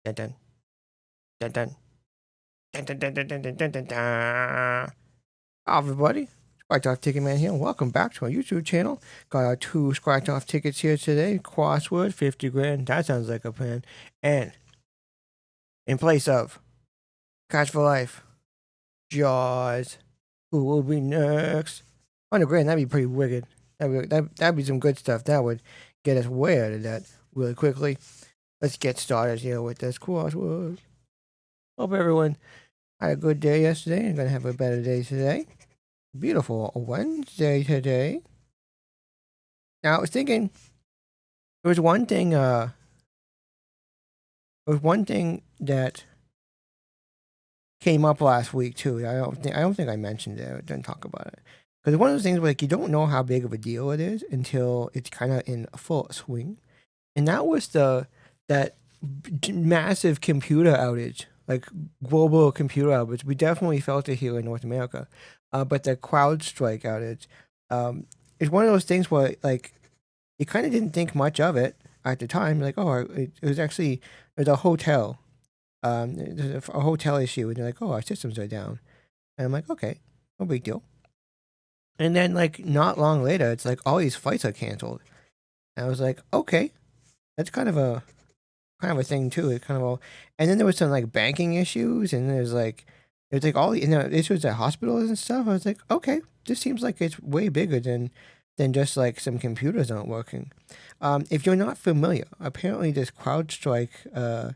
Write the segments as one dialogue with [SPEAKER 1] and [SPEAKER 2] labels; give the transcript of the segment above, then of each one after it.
[SPEAKER 1] Dun dun dun dun dun dun dun dun dun dun dun dun dun. Hi everybody, Scratch Off Ticket Man here. Welcome back to our YouTube channel. Got our 2 scratch off tickets here today. Crossword, 50 grand. That sounds like a plan. And in place of Catch for Life, Jaws, who will be next? 100 grand, that'd be pretty wicked. That'd be some good stuff. That would get us way out of that really quickly. Let's get started here with this crossword. Hope everyone had a good day yesterday and gonna have a better day today. Beautiful Wednesday today. Now I was thinking there was one thing that came up last week too. I don't think I mentioned it. I didn't talk about it. Because one of those things where like you don't know how big of a deal it is until it's kind of in full swing. And that was that massive computer outage, like global computer outage. We definitely felt it here in North America. But the Crowdstrike outage is one of those things where like you kind of didn't think much of it at the time. Like, oh, it was actually there's a hotel, there's a hotel issue, and they're like, oh, our systems are down, and I'm like, okay, no big deal. And then like not long later, it's like all these flights are canceled, and I was like, okay, that's kind of a thing too. It kind of all, and then there was some like banking issues, and there's like it was like all issues at hospitals and stuff. I was like, okay, this seems like it's way bigger than just like some computers aren't working. If you're not familiar, apparently this CrowdStrike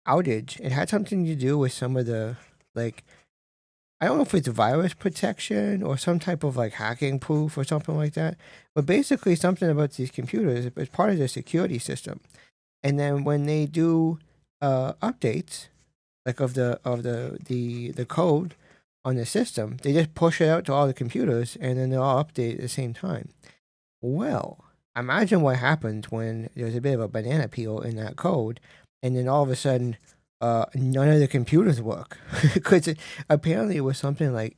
[SPEAKER 1] outage, it had something to do with some of the like I don't know if it's virus protection or some type of like hacking proof or something like that, but basically something about these computers. It's part of their security system. And then when they do updates, like of the code on the system, they just push it out to all the computers, and then they're all updated at the same time. Well, imagine what happens when there's a bit of a banana peel in that code, and then all of a sudden, none of the computers work because apparently it was something like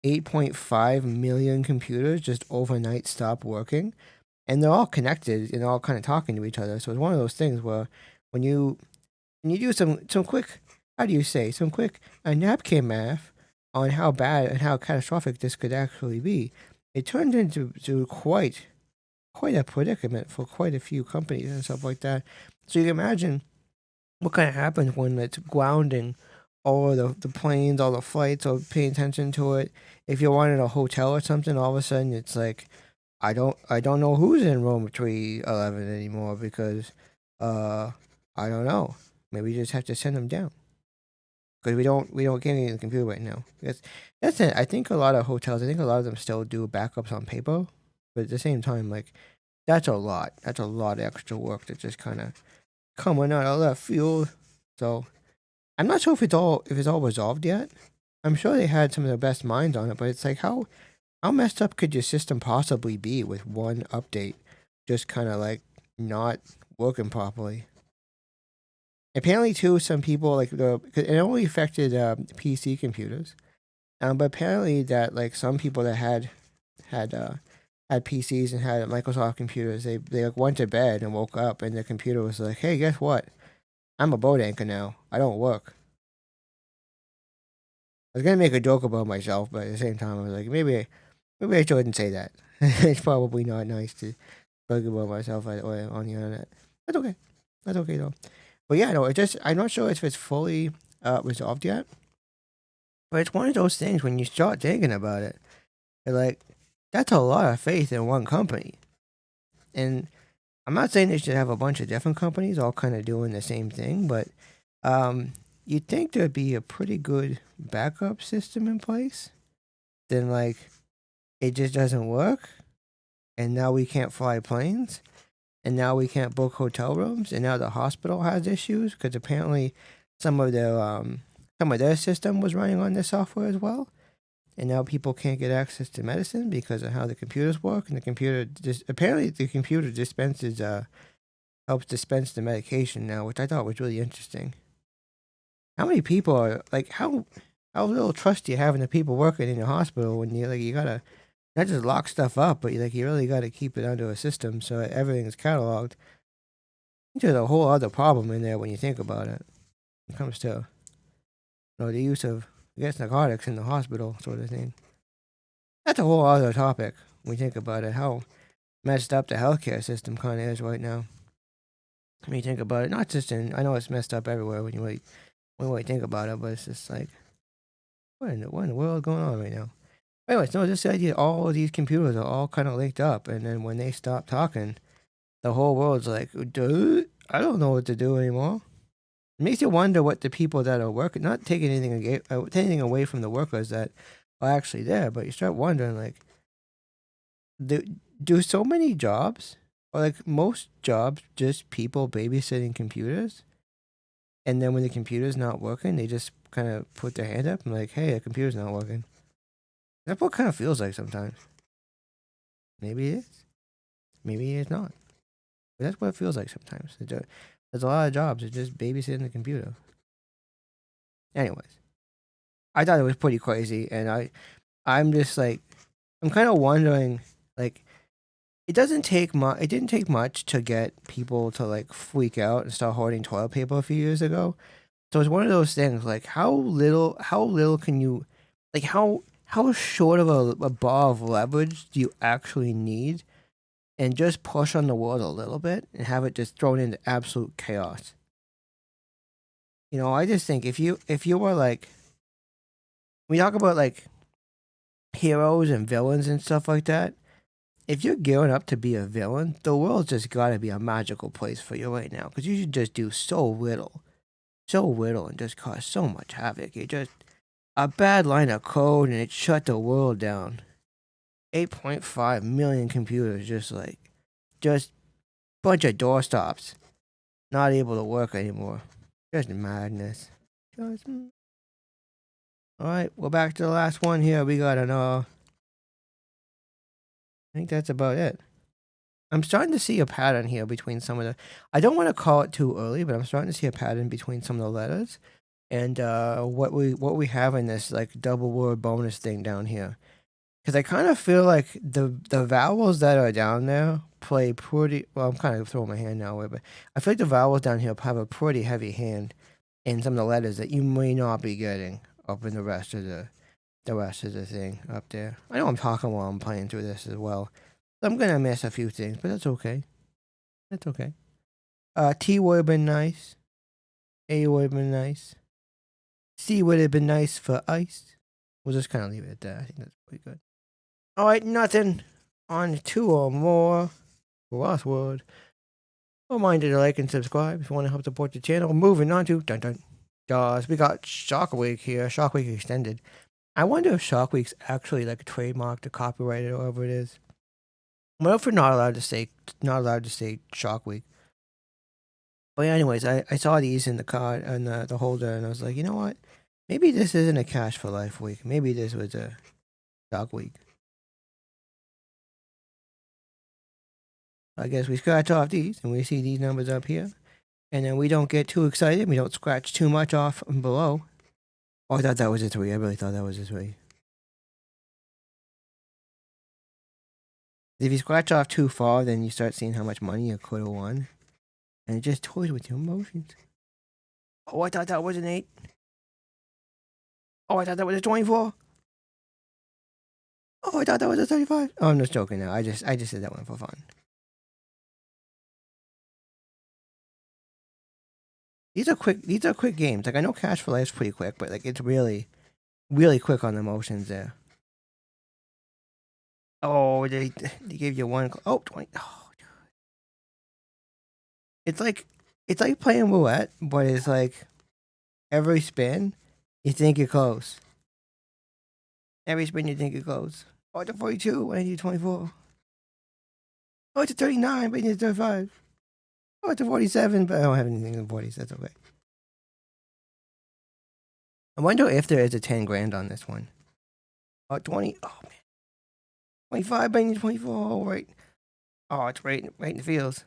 [SPEAKER 1] 8.5 million computers just overnight stopped working, and they're all connected and all kind of talking to each other. So it's one of those things where when you do some quick, how do you say, some quick napkin math on how bad and how catastrophic this could actually be, it turned into quite a predicament for quite a few companies and stuff like that. So you can imagine what kind of happens when it's grounding all of the planes, all the flights, or paying attention to it. If you're wanting a hotel or something, all of a sudden it's like I don't know who's in room 311 anymore because I don't know. Maybe we just have to send them down because we don't get any of the computer right now. That's it. I think a lot of hotels. I think a lot of them still do backups on paper, but at the same time, like that's a lot. That's a lot of extra work that's just kind of coming out of left field. So I'm not sure if it's all resolved yet. I'm sure they had some of the best minds on it, but it's like how messed up could your system possibly be with one update just kind of like not working properly? Apparently, too, some people like cause it only affected PC computers, but apparently that like some people that had had PCs and had Microsoft computers, they like went to bed and woke up and their computer was like, hey, guess what? I'm a boat anchor now. I don't work. I was gonna make a joke about myself, but at the same time, I was like, maybe I shouldn't say that. It's probably not nice to talk about myself on the internet. That's okay. That's okay though. But yeah, no, it just I'm not sure if it's fully resolved yet. But it's one of those things when you start thinking about it, you're like, that's a lot of faith in one company. And I'm not saying they should have a bunch of different companies all kind of doing the same thing, but you'd think there'd be a pretty good backup system in place. Then like it just doesn't work, and now we can't fly planes, and now we can't book hotel rooms, and now the hospital has issues because apparently some of their system was running on this software as well, and now people can't get access to medicine because of how the computers work, and apparently the computer dispenses helps dispense the medication now, which I thought was really interesting. How many people are like how little trust do you have in the people working in your hospital when you gotta not just lock stuff up, but you really got to keep it under a system so that everything is cataloged. There's a whole other problem in there when you think about it. When it comes to the use of, I guess, narcotics in the hospital sort of thing. That's a whole other topic when you think about it. How messed up the healthcare system kind of is right now. When you think about it, not just I know it's messed up everywhere when you really think about it, but it's just like, what in the world is going on right now? Anyways, no, this idea, all of these computers are all kind of linked up, and then when they stop talking, the whole world's like, dude, I don't know what to do anymore. It makes you wonder what the people that are working, not taking anything away from the workers that are actually there, but you start wondering, like, do, do so many jobs, or like most jobs, just people babysitting computers? And then when the computer's not working, they just kind of put their hand up and like, hey, the computer's not working. That's what kind of feels like sometimes. Maybe it is. Maybe it's not. But that's what it feels like sometimes. There's a lot of jobs that just babysitting the computer. Anyways, I thought it was pretty crazy, and I'm just like, I'm kind of wondering, like, it didn't take much to get people to like freak out and start hoarding toilet paper a few years ago. So it's one of those things, like, how little can you, like, how short of a bar of leverage do you actually need, and just push on the world a little bit and have it just thrown into absolute chaos. I just think if you were like, we talk about like heroes and villains and stuff like that. If you're gearing up to be a villain, the world's just gotta be a magical place for you right now, because you should just do so little, and just cause so much havoc. It just a bad line of code and it shut the world down. 8.5 million computers just bunch of doorstops not able to work anymore. Just madness. Just all right, we're back to the last one here. We got I think that's about it. I'm starting to see a pattern here between some of the. I don't want to call it too early, but I'm starting to see a pattern between some of the letters and what we have in this like double word bonus thing down here. Because I kind of feel like the vowels that are down there play pretty. Well, I'm kind of throwing my hand now away, but I feel like the vowels down here have a pretty heavy hand in some of the letters that you may not be getting up in the rest of the thing up there. I know I'm talking while I'm playing through this as well. I'm gonna miss a few things, but that's okay. That's okay. T would have been nice. A would have been nice. C would have been nice for ice. We'll just kind of leave it at that. I think that's pretty good. All right, nothing on two or more crossword. Remind you to like and subscribe if you want to help support the channel. Moving on to dun dun. We got Shark Week here. Shark Week extended. I wonder if Shark Week's actually like trademarked or copyrighted or whatever it is. What if we're not allowed to say Shark Week? But anyways, I saw these in the card and the holder, and I was like, you know what? Maybe this isn't a Cash for Life week. Maybe this was a Shark Week. I guess we scratch off these, and we see these numbers up here, and then we don't get too excited. We don't scratch too much off below. Oh, I thought that was a 3. I really thought that was a 3. If you scratch off too far, then you start seeing how much money you could have won, and it just toys with your emotions. Oh, I thought that was an 8. Oh, I thought that was a 24. Oh, I thought that was a 35. Oh, I'm just joking now. I just did that one for fun. These are quick games. Like, I know Cash for Life's pretty quick, but like it's really, really quick on the motions there. Oh, they gave you one. Oh, 20. Oh, it's like playing roulette, but it's like every spin you think you're close. Every spin you think you're close. Oh, it's a 42. I need 24. Oh, it's a 39, but I need 35. Oh, it's a 47, but I don't have anything in the 40s. That's okay. I wonder if there is a 10 grand on this one. Oh, 20. Oh, man. 25, but I need 24. Oh, right. Oh, it's right in the fields.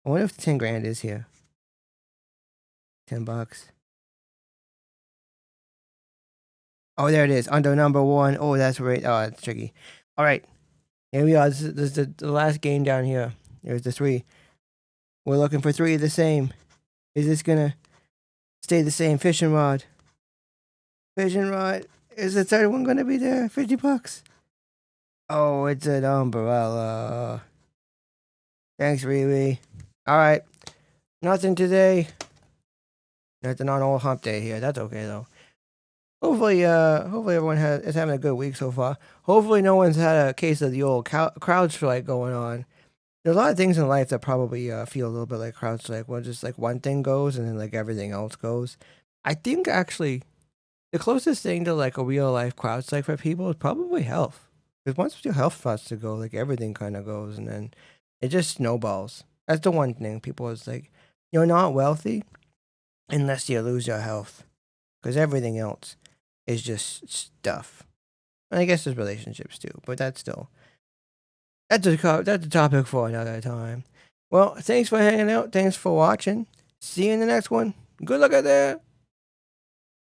[SPEAKER 1] I wonder if the 10 grand is here. $10. Oh, there it is. Under number 1. Oh, that's right. Oh, that's tricky. All right. Here we are. This is the last game down here. There's the 3. We're looking for 3 of the same. Is this gonna stay the same? Fishing rod. Fishing rod. Is the third one gonna be there? $50. Oh, it's an umbrella. Thanks, Riri. All right. Nothing today. Nothing on old hump day here. That's okay though. Hopefully everyone is having a good week so far. Hopefully no one's had a case of the old Crowdstrike going on. There's a lot of things in life that probably feel a little bit like Crowdstrike. Well, just like one thing goes and then like everything else goes. I think actually the closest thing to like a real life Crowdstrike for people is probably health. Because once your health starts to go, like everything kind of goes, and then it just snowballs. That's the one thing people is like, you're not wealthy unless you lose your health, because everything else is just stuff. And I guess there's relationships too, but that's a topic for another time. Well, thanks for hanging out. Thanks for watching. See you in the next one. Good luck out there.